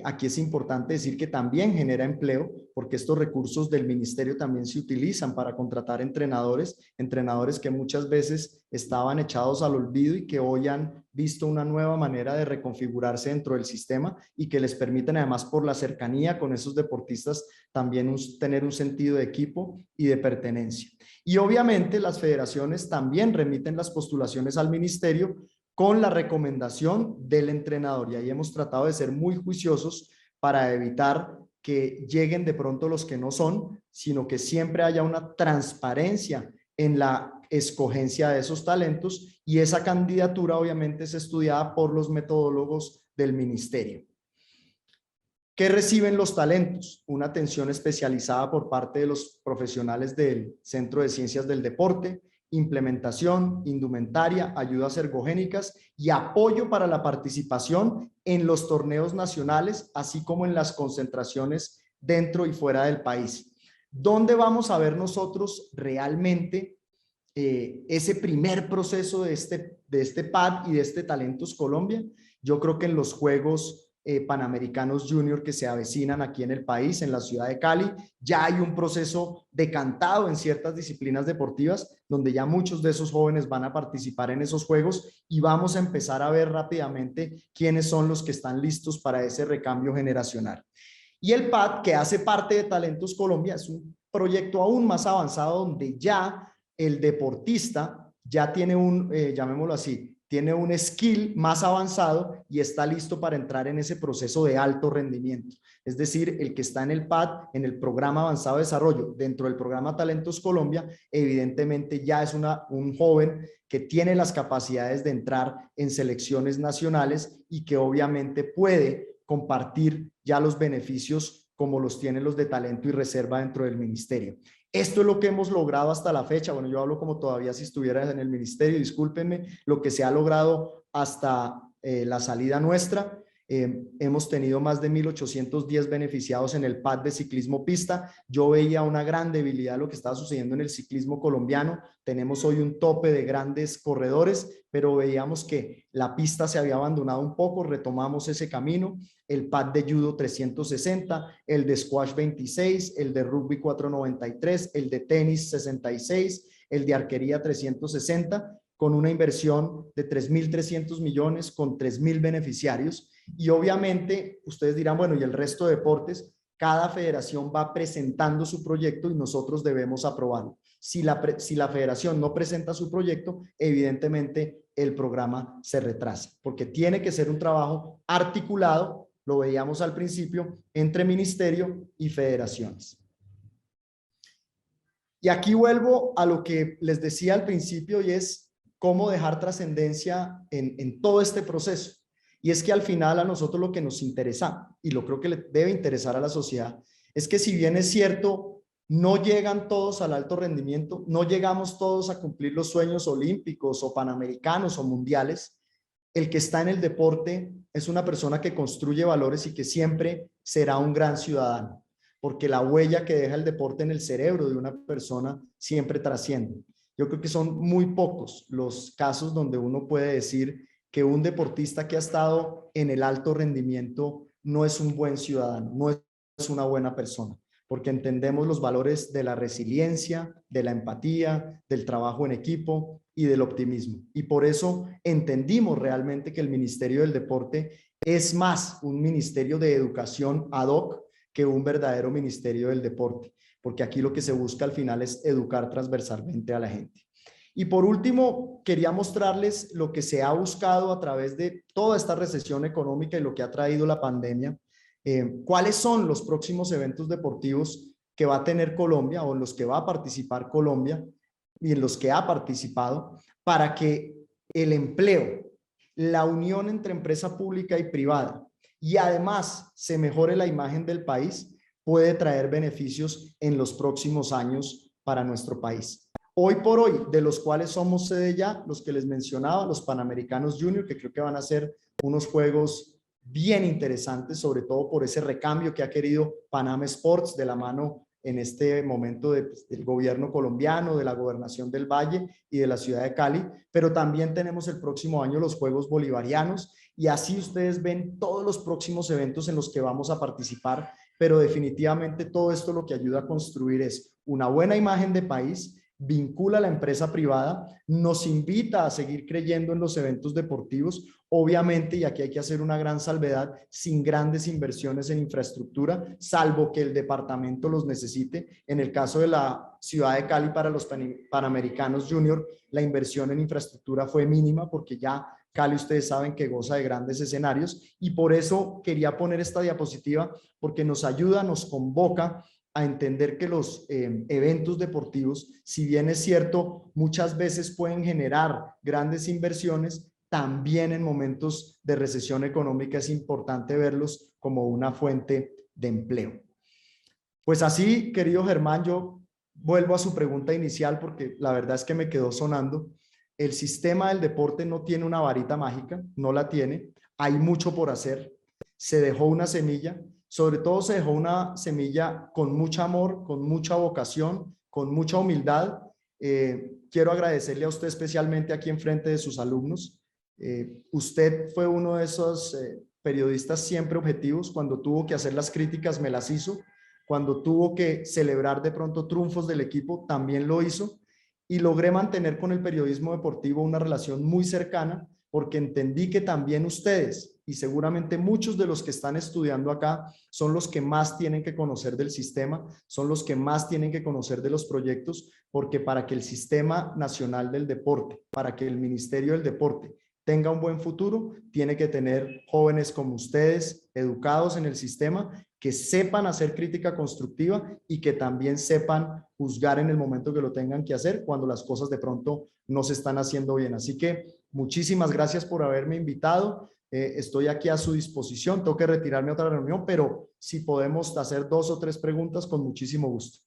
Speaker 2: Aquí es importante decir que también genera empleo porque estos recursos del ministerio también se utilizan para contratar entrenadores que muchas veces estaban echados al olvido y que hoy han visto una nueva manera de reconfigurarse dentro del sistema y que les permiten además por la cercanía con esos deportistas también tener un sentido de equipo y de pertenencia. Y obviamente las federaciones también remiten las postulaciones al ministerio con la recomendación del entrenador. Y ahí hemos tratado de ser muy juiciosos para evitar que lleguen de pronto los que no son, sino que siempre haya una transparencia en la escogencia de esos talentos y esa candidatura obviamente es estudiada por los metodólogos del ministerio. ¿Qué reciben los talentos? Una atención especializada por parte de los profesionales del Centro de Ciencias del Deporte, implementación, indumentaria, ayudas ergogénicas y apoyo para la participación en los torneos nacionales, así como en las concentraciones dentro y fuera del país. ¿Dónde vamos a ver nosotros realmente ese primer proceso de este PAD y de este Talentos Colombia? Yo creo que en los Juegos Panamericanos Junior que se avecinan aquí en el país, en la ciudad de Cali, ya hay un proceso decantado en ciertas disciplinas deportivas donde ya muchos de esos jóvenes van a participar en esos juegos y vamos a empezar a ver rápidamente quiénes son los que están listos para ese recambio generacional. Y el PAD, que hace parte de Talentos Colombia, es un proyecto aún más avanzado donde ya el deportista ya tiene llamémoslo así, tiene un skill más avanzado y está listo para entrar en ese proceso de alto rendimiento. Es decir, el que está en el PAD, en el Programa Avanzado de Desarrollo, dentro del programa Talentos Colombia, evidentemente ya es un joven que tiene las capacidades de entrar en selecciones nacionales y que obviamente puede compartir ya los beneficios como los tienen los de talento y reserva dentro del ministerio. Esto es lo que hemos logrado hasta la fecha. Bueno, yo hablo como todavía si estuviera en el ministerio, discúlpenme, lo que se ha logrado hasta la salida nuestra. Hemos tenido más de 1.810 beneficiados en el PAD de ciclismo pista. Yo veía una gran debilidad de lo que estaba sucediendo en el ciclismo colombiano. Tenemos hoy un tope de grandes corredores, pero veíamos que la pista se había abandonado un poco, retomamos ese camino. El PAD de judo 360, el de squash 26, el de rugby 493, el de tenis 66, el de arquería 360, con una inversión de 3.300 millones, con 3.000 beneficiarios. Y obviamente ustedes dirán, bueno, ¿y el resto de deportes? Cada federación va presentando su proyecto y nosotros debemos aprobarlo. Si la federación no presenta su proyecto, evidentemente el programa se retrasa, porque tiene que ser un trabajo articulado, lo veíamos al principio, entre ministerio y federaciones. Y aquí vuelvo a lo que les decía al principio y es cómo dejar trascendencia en todo este proceso. Y es que al final a nosotros lo que nos interesa, y lo creo que le debe interesar a la sociedad, es que si bien es cierto, no llegan todos al alto rendimiento, no llegamos todos a cumplir los sueños olímpicos o panamericanos o mundiales, el que está en el deporte es una persona que construye valores y que siempre será un gran ciudadano, porque la huella que deja el deporte en el cerebro de una persona siempre trasciende. Yo creo que son muy pocos los casos donde uno puede decir que un deportista que ha estado en el alto rendimiento no es un buen ciudadano, no es una buena persona, porque entendemos los valores de la resiliencia, de la empatía, del trabajo en equipo y del optimismo. Y por eso entendimos realmente que el Ministerio del Deporte es más un ministerio de educación ad hoc que un verdadero ministerio del deporte, porque aquí lo que se busca al final es educar transversalmente a la gente. Y por último, quería mostrarles lo que se ha buscado a través de toda esta recesión económica y lo que ha traído la pandemia. ¿Cuáles son los próximos eventos deportivos que va a tener Colombia o en los que va a participar Colombia y en los que ha participado para que el empleo, la unión entre empresa pública y privada y además se mejore la imagen del país, puede traer beneficios en los próximos años para nuestro país? Hoy por hoy, de los cuales somos sede ya, los que les mencionaba, los Panamericanos Junior, que creo que van a ser unos juegos bien interesantes, sobre todo por ese recambio que ha querido Panam Sports de la mano en este momento del gobierno colombiano, de la gobernación del Valle y de la ciudad de Cali, pero también tenemos el próximo año los Juegos Bolivarianos y así ustedes ven todos los próximos eventos en los que vamos a participar, pero definitivamente todo esto lo que ayuda a construir es una buena imagen de país, vincula a la empresa privada, nos invita a seguir creyendo en los eventos deportivos, obviamente, y aquí hay que hacer una gran salvedad, sin grandes inversiones en infraestructura, salvo que el departamento los necesite. En el caso de la ciudad de Cali para los Panamericanos Junior, la inversión en infraestructura fue mínima porque ya Cali ustedes saben que goza de grandes escenarios y por eso quería poner esta diapositiva porque nos ayuda, nos convoca a entender que los eventos deportivos, si bien es cierto, muchas veces pueden generar grandes inversiones, también en momentos de recesión económica es importante verlos como una fuente de empleo. Pues así, querido Germán, yo vuelvo a su pregunta inicial porque la verdad es que me quedó sonando. El sistema del deporte no tiene una varita mágica, no la tiene, hay mucho por hacer, se dejó una semilla. Sobre todo se dejó una semilla con mucho amor, con mucha vocación, con mucha humildad. Quiero agradecerle a usted especialmente aquí enfrente de sus alumnos. Usted fue uno de esos periodistas siempre objetivos. Cuando tuvo que hacer las críticas, me las hizo. Cuando tuvo que celebrar de pronto triunfos del equipo, también lo hizo. Y logré mantener con el periodismo deportivo una relación muy cercana porque entendí que también ustedes y seguramente muchos de los que están estudiando acá son los que más tienen que conocer del sistema, son los que más tienen que conocer de los proyectos, porque para que el Sistema Nacional del Deporte, para que el Ministerio del Deporte tenga un buen futuro, tiene que tener jóvenes como ustedes, educados en el sistema, que sepan hacer crítica constructiva y que también sepan juzgar en el momento que lo tengan que hacer cuando las cosas de pronto no se están haciendo bien. Así que muchísimas gracias por haberme invitado. Estoy aquí a su disposición, tengo que retirarme a otra reunión, pero si podemos hacer 2 o 3 preguntas, con muchísimo gusto.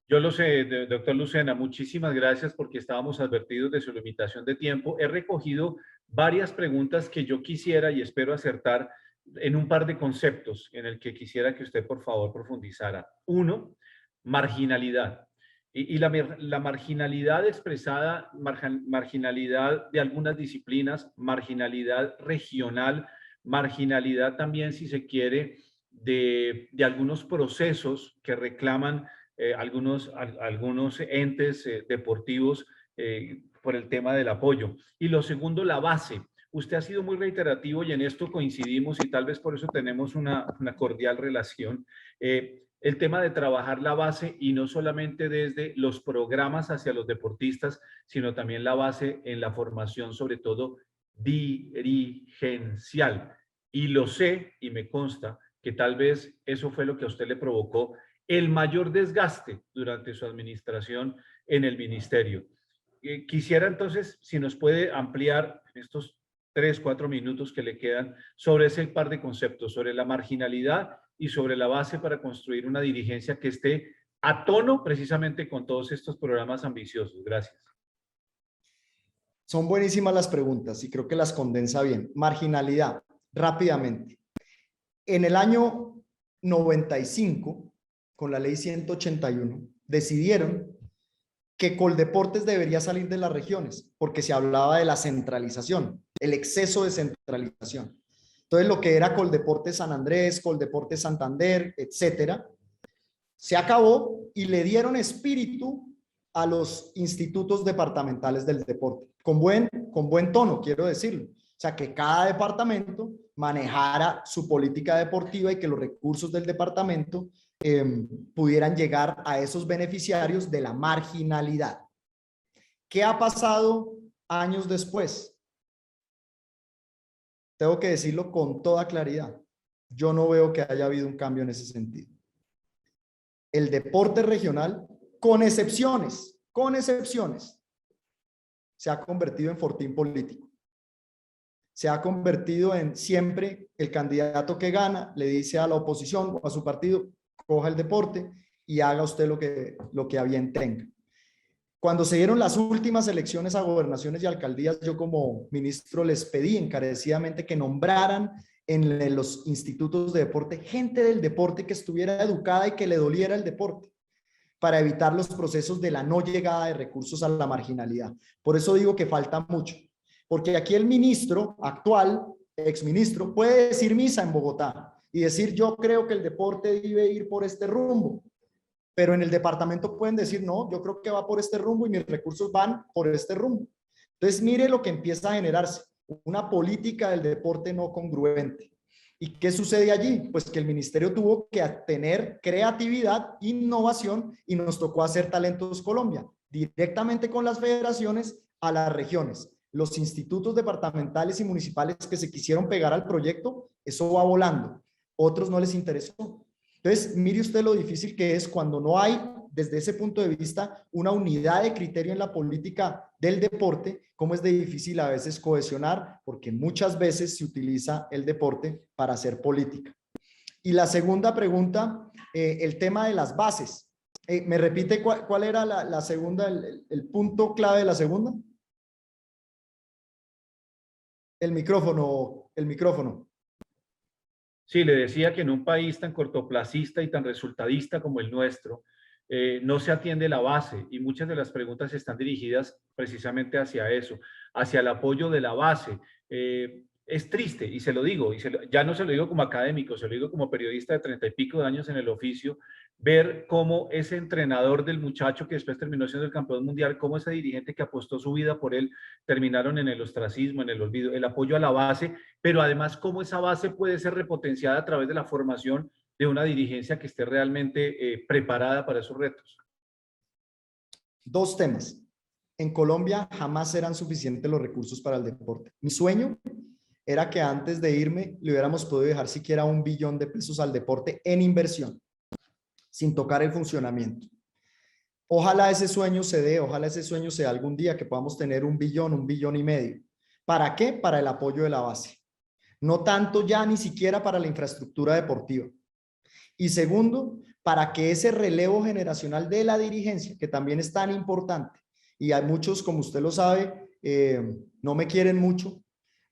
Speaker 1: Yo lo sé, doctor Lucena, muchísimas gracias porque estábamos advertidos de su limitación de tiempo. He recogido varias preguntas que yo quisiera y espero acertar en un par de conceptos en el que quisiera que usted por favor profundizara. Uno, marginalidad. Y la marginalidad expresada, marginalidad de algunas disciplinas, marginalidad regional, marginalidad también, si se quiere, de algunos procesos que reclaman algunos entes deportivos por el tema del apoyo. Y lo segundo, la base. Usted ha sido muy reiterativo y en esto coincidimos y tal vez por eso tenemos una cordial relación. El tema de trabajar la base y no solamente desde los programas hacia los deportistas, sino también la base en la formación, sobre todo dirigencial. Y lo sé y me consta que tal vez eso fue lo que a usted le provocó el mayor desgaste durante su administración en el ministerio. Quisiera entonces, si nos puede ampliar estos 3, 4 minutos que le quedan sobre ese par de conceptos, sobre la marginalidad y sobre la base para construir una dirigencia que esté a tono precisamente con todos estos programas ambiciosos. Gracias.
Speaker 2: Son buenísimas las preguntas y creo que las condensa bien. Marginalidad, rápidamente. En el año 95, con la ley 181, decidieron que Coldeportes debería salir de las regiones porque se hablaba de la centralización, el exceso de centralización. Entonces, lo que era Coldeportes San Andrés, Coldeportes Santander, etcétera, se acabó y le dieron espíritu a los institutos departamentales del deporte, con buen tono, quiero decirlo. O sea, que cada departamento manejara su política deportiva y que los recursos del departamento pudieran llegar a esos beneficiarios de la marginalidad. ¿Qué ha pasado años después? Tengo que decirlo con toda claridad. Yo no veo que haya habido un cambio en ese sentido. El deporte regional, con excepciones, se ha convertido en fortín político. Se ha convertido en siempre el candidato que gana le dice a la oposición o a su partido, coja el deporte y haga usted lo que a bien tenga. Cuando se dieron las últimas elecciones a gobernaciones y alcaldías, yo como ministro les pedí encarecidamente que nombraran en los institutos de deporte gente del deporte que estuviera educada y que le doliera el deporte, para evitar los procesos de la no llegada de recursos a la marginalidad. Por eso digo que falta mucho, porque aquí el ministro actual, exministro, puede decir misa en Bogotá y decir yo creo que el deporte debe ir por este rumbo, pero en el departamento pueden decir no, yo creo que va por este rumbo y mis recursos van por este rumbo. Entonces mire lo que empieza a generarse, una política del deporte no congruente. ¿Y qué sucede allí? Pues que el ministerio tuvo que tener creatividad, innovación y nos tocó hacer Talentos Colombia, directamente con las federaciones a las regiones. Los institutos departamentales y municipales que se quisieron pegar al proyecto, eso va volando. Otros no les interesó. Entonces, mire usted lo difícil que es cuando no hay, desde ese punto de vista, una unidad de criterio en la política del deporte, cómo es de difícil a veces cohesionar, porque muchas veces se utiliza el deporte para hacer política. Y la segunda pregunta, el tema de las bases. ¿Me repite cuál era la segunda, el punto clave de la segunda? El micrófono.
Speaker 1: Sí, le decía que en un país tan cortoplacista y tan resultadista como el nuestro, no se atiende la base y muchas de las preguntas están dirigidas precisamente hacia eso, hacia el apoyo de la base. Es triste, y se lo digo, ya no se lo digo como académico, se lo digo como periodista de 30 y pico de años en el oficio, ver cómo ese entrenador del muchacho que después terminó siendo el campeón mundial, cómo ese dirigente que apostó su vida por él, terminaron en el ostracismo, en el olvido, el apoyo a la base, pero además cómo esa base puede ser repotenciada a través de la formación de una dirigencia que esté realmente preparada para esos retos.
Speaker 2: Dos temas. En Colombia jamás serán suficientes los recursos para el deporte. Mi sueño era que antes de irme le hubiéramos podido dejar siquiera $1 billón al deporte en inversión, sin tocar el funcionamiento. Ojalá ese sueño se dé, ojalá ese sueño sea algún día que podamos tener $1 billón, $1,5 billones. ¿Para qué? Para el apoyo de la base. No tanto ya ni siquiera para la infraestructura deportiva. Y segundo, para que ese relevo generacional de la dirigencia, que también es tan importante, y hay muchos, como usted lo sabe, no me quieren mucho,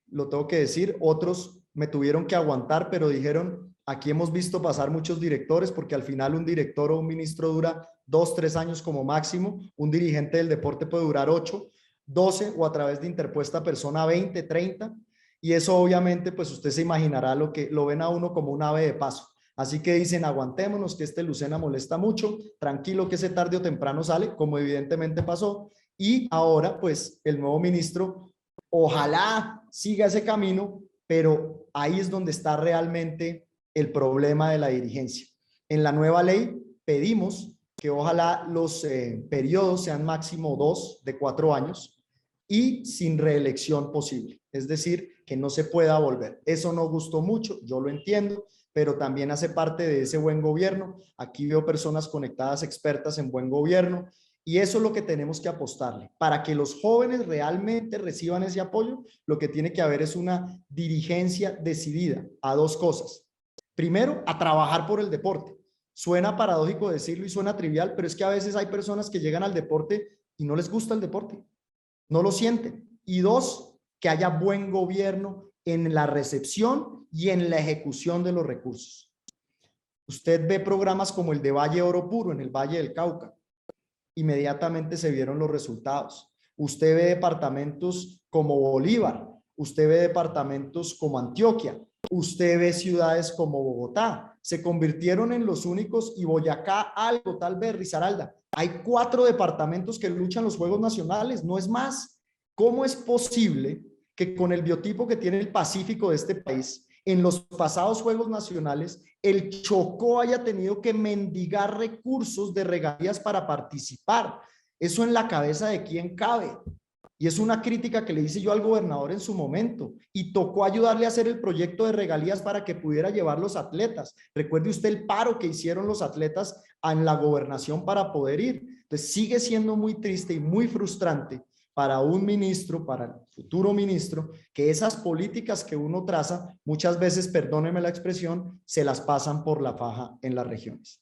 Speaker 2: lo tengo que decir, otros me tuvieron que aguantar, pero dijeron, aquí hemos visto pasar muchos directores, porque al final un director o un ministro dura 2, 3 años como máximo, un dirigente del deporte puede durar 8, 12 o a través de interpuesta persona 20, 30, y eso obviamente pues usted se imaginará lo ven a uno como un ave de paso. Así que dicen, aguantémonos que este Lucena molesta mucho, tranquilo que ese tarde o temprano sale, como evidentemente pasó, y ahora pues el nuevo ministro ojalá siga ese camino, pero ahí es donde está realmente el problema de la dirigencia. En la nueva ley pedimos que ojalá los periodos sean máximo 2 de 4 años y sin reelección posible, es decir, que no se pueda volver. Eso no gustó mucho, yo lo entiendo, pero también hace parte de ese buen gobierno. Aquí veo personas conectadas, expertas en buen gobierno, y eso es lo que tenemos que apostarle. Para que los jóvenes realmente reciban ese apoyo, lo que tiene que haber es una dirigencia decidida a 2 cosas. Primero, a trabajar por el deporte. Suena paradójico decirlo y suena trivial, pero es que a veces hay personas que llegan al deporte y no les gusta el deporte, no lo sienten. Y 2, que haya buen gobierno en la recepción y en la ejecución de los recursos. Usted ve programas como el de Valle Oro Puro, en el Valle del Cauca. Inmediatamente se vieron los resultados. Usted ve departamentos como Bolívar, usted ve departamentos como Antioquia, usted ve ciudades como Bogotá. Se convirtieron en los únicos, y Boyacá algo, tal vez Risaralda. Hay 4 departamentos que luchan los Juegos Nacionales, no es más. ¿Cómo es posible que con el biotipo que tiene el Pacífico de este país, en los pasados Juegos Nacionales el Chocó haya tenido que mendigar recursos de regalías para participar. Eso en la cabeza de quién cabe. Y es una crítica que le hice yo al gobernador en su momento. Y tocó ayudarle a hacer el proyecto de regalías para que pudiera llevar los atletas. Recuerde usted el paro que hicieron los atletas en la gobernación para poder ir. Entonces sigue siendo muy triste y muy frustrante para un ministro, para el futuro ministro, que esas políticas que uno traza, muchas veces, perdóneme la expresión, se las pasan por la faja en las regiones.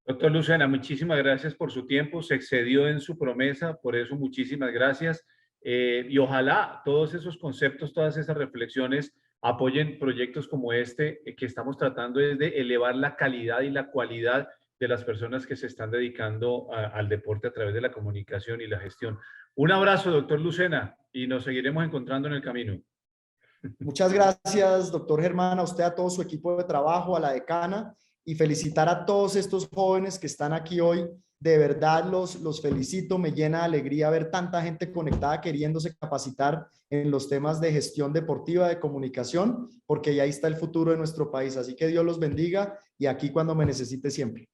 Speaker 1: Doctor Lucena, muchísimas gracias por su tiempo, se excedió en su promesa, por eso muchísimas gracias. Y ojalá todos esos conceptos, todas esas reflexiones apoyen proyectos como este, que estamos tratando es de elevar la calidad y la cualidad de las personas que se están dedicando al deporte a través de la comunicación y la gestión. Un abrazo, doctor Lucena, y nos seguiremos encontrando en el camino.
Speaker 2: Muchas gracias, doctor Germán, a usted, a todo su equipo de trabajo, a la decana, y felicitar a todos estos jóvenes que están aquí hoy. De verdad los felicito, me llena de alegría ver tanta gente conectada queriéndose capacitar en los temas de gestión deportiva, de comunicación, porque ahí está el futuro de nuestro país. Así que Dios los bendiga y aquí cuando me necesite siempre.